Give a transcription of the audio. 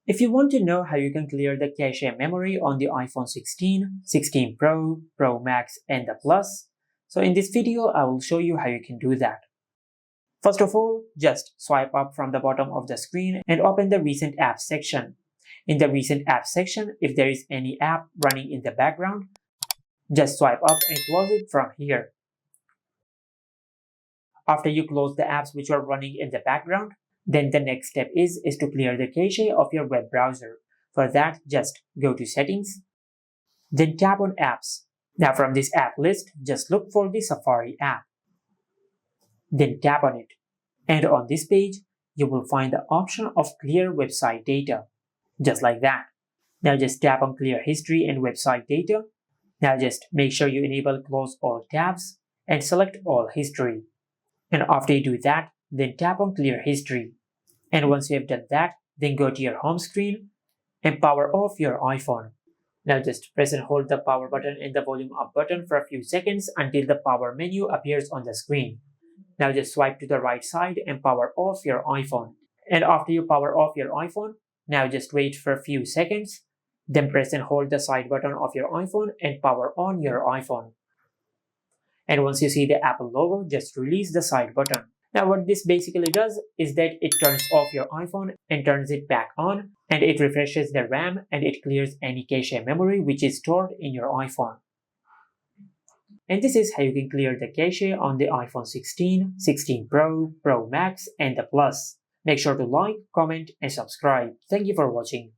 If you want to know how you can clear the cache memory on the iPhone 16, 16 Pro, Pro Max, and the Plus, so in this video I will show you how you can do that. First of all, just swipe up from the bottom of the screen and open the Recent Apps section. In the Recent Apps section, if there is any app running in the background, just swipe up and close it from here. After you close the apps which are running in the background, then the next step is to clear the cache of your web browser. For that, just go to Settings, then tap on Apps. Now from this app list, just look for the Safari app. Then tap on it. And on this page, you will find the option of Clear Website Data. Just like that. Now just tap on Clear History and Website Data. Now just make sure you enable Close All Tabs and select All History. And after you do that, then tap on Clear History. And once you have done that, then go to your home screen and power off your iPhone. Now just press and hold the power button and the volume up button for a few seconds until the power menu appears on the screen. Now just swipe to the right side and power off your iPhone. And after you power off your iPhone, now just wait for a few seconds, then press and hold the side button of your iPhone and power on your iPhone. And once you see the Apple logo, just release the side button. Now what this basically does is that it turns off your iPhone and turns it back on, and it refreshes the RAM and it clears any cache memory which is stored in your iPhone. And this is how you can clear the cache on the iPhone 16, 16 Pro, Pro Max, and the Plus. Make sure to like, comment, and subscribe. Thank you for watching.